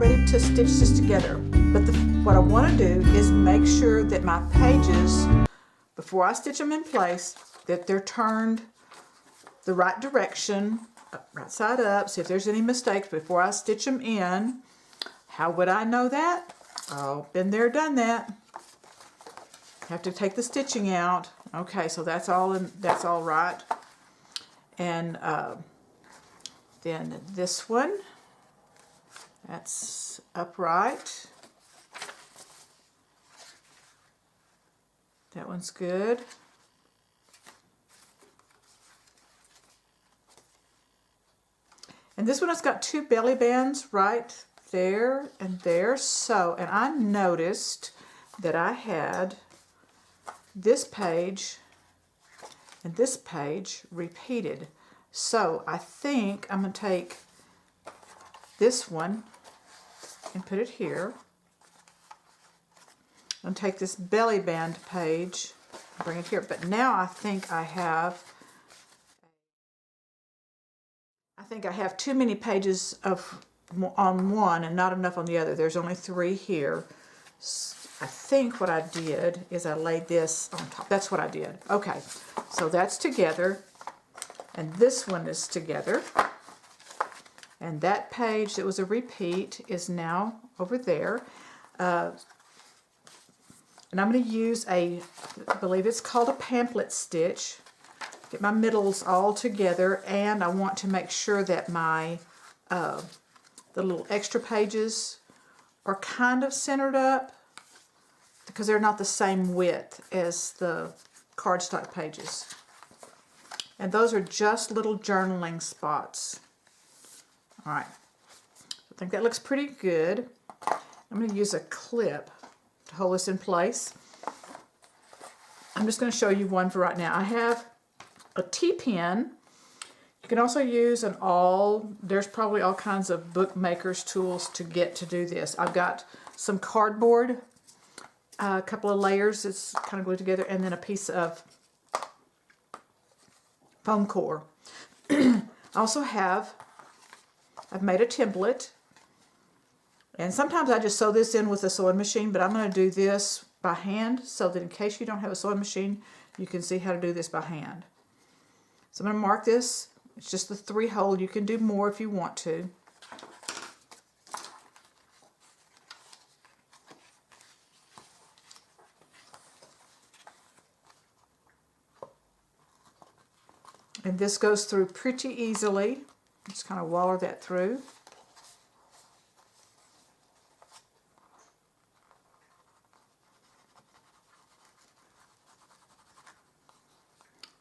ready to stitch this together. But what I want to do is make sure that my pages, before I stitch them in place, that they're turned the right direction, right side up. See if there's any mistakes before I stitch them in. How would I know that? Oh, been there, done that. Have to take the stitching out. Okay, so that's all right. And then this one, that's upright. That one's good. And this one has got two belly bands right there and there. So, and I noticed that I had this page and this page repeated. So I think I'm going to take this one and put it here. I'm going to take this belly band page and bring it here. But now I think I have too many pages on one and not enough on the other. There's only 3 here. I think what I did is I laid this on top. That's what I did. Okay, so that's together. And this one is together. And that page that was a repeat is now over there. And I'm going to use I believe it's called a pamphlet stitch. Get my middles all together, and I want to make sure that my the little extra pages are kind of centered up because they're not the same width as the cardstock pages. And those are just little journaling spots. All right, I think that looks pretty good. I'm going to use a clip to hold this in place. I'm just going to show you one for right now. I have a T-pen. You can also use an awl. There's probably all kinds of bookmakers tools to get to do this. I've got some cardboard, a couple of layers that's kind of glued together, and then a piece of foam core. I also I've made a template, and sometimes I just sew this in with a sewing machine, but I'm going to do this by hand so that in case you don't have a sewing machine, you can see how to do this by hand. So I'm going to mark this. It's just the 3 hole. You can do more if you want to. And this goes through pretty easily. Just kind of waller that through.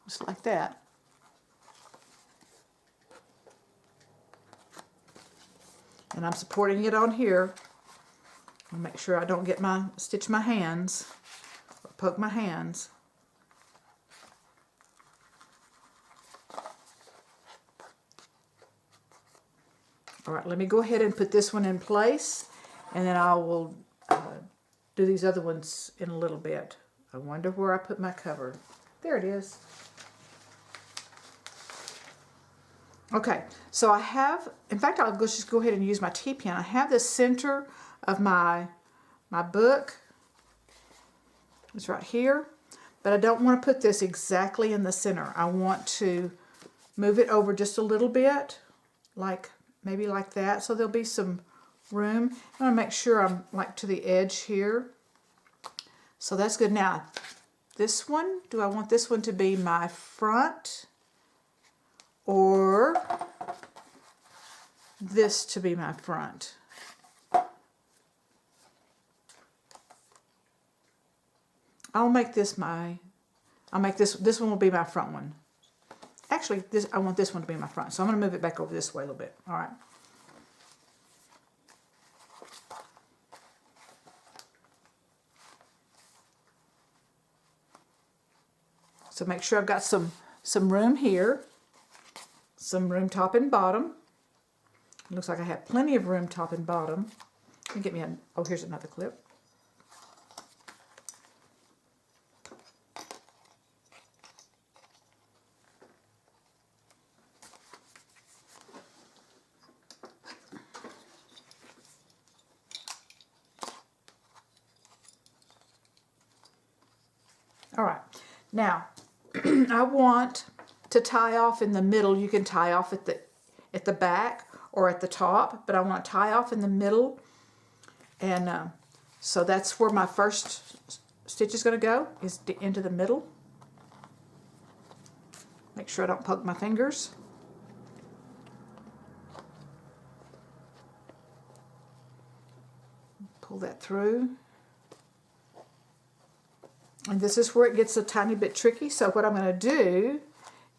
Just like that. And I'm supporting it on here. I'll make sure I don't get stitch my hands or poke my hands. All right, let me go ahead and put this one in place, and then I will do these other ones in a little bit. I wonder where I put my cover. There it is. Okay, so I have, in fact, I'll just go ahead and use my T-pen. I have the center of my book. It's right here, but I don't want to put this exactly in the center. I want to move it over just a little bit, like maybe like that, so there'll be some room. I want to make sure I'm like to the edge here. So that's good. Now, this one, do I want this one to be my front or this to be my front? I'll make this this one will be my front one. Actually, I want this one to be my front, so I'm going to move it back over this way a little bit. All right. So make sure I've got some room here, some room top and bottom. It looks like I have plenty of room top and bottom. Let me get me oh, here's another clip. All right, now I want to tie off in the middle. You can tie off at the back or at the top, but I want to tie off in the middle, and so that's where my first stitch is going to go, is into the middle. Make sure I don't poke my fingers. Pull that through. And this is where it gets a tiny bit tricky. So what I'm going to do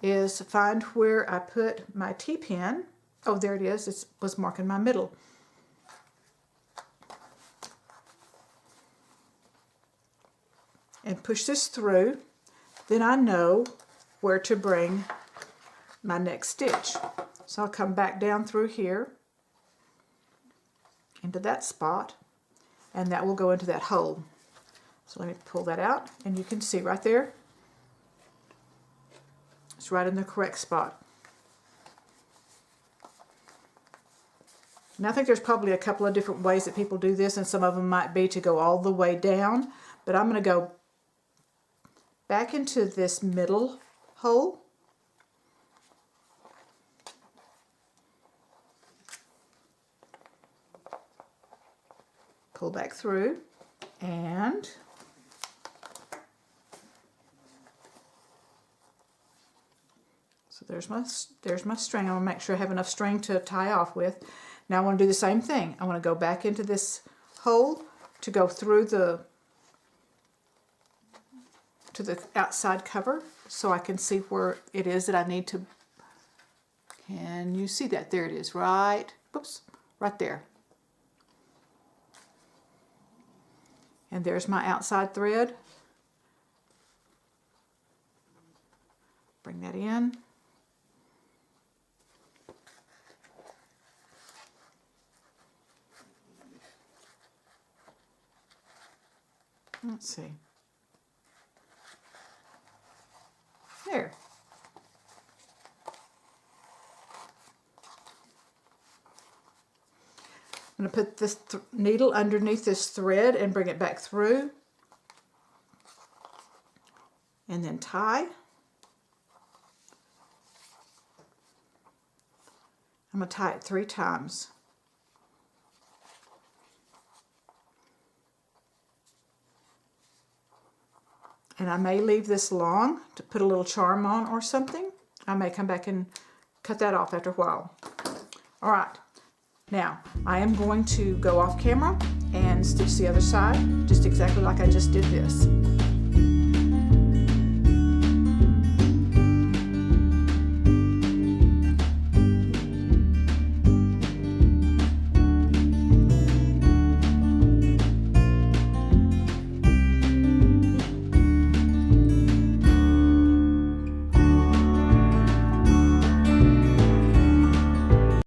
is find where I put my T-pin. Oh, there it is. It was marking my middle. And push this through. Then I know where to bring my next stitch. So I'll come back down through here into that spot, and that will go into that hole. So let me pull that out, and you can see right there, it's right in the correct spot. Now I think there's probably a couple of different ways that people do this, and some of them might be to go all the way down, but I'm going to go back into this middle hole. Pull back through, and so there's my string. I want to make sure I have enough string to tie off with. Now I want to do the same thing. I want to go back into this hole to go through to the outside cover, so I can see where it is that I need to. Can you see that? There it is, right? Whoops, right there. And there's my outside thread. Bring that in. Let's see. There. I'm going to put this needle underneath this thread and bring it back through, and then tie. I'm going to tie it 3 times. And I may leave this long to put a little charm on or something. I may come back and cut that off after a while. All right. Now, I am going to go off camera and stitch the other side, just exactly like I just did this.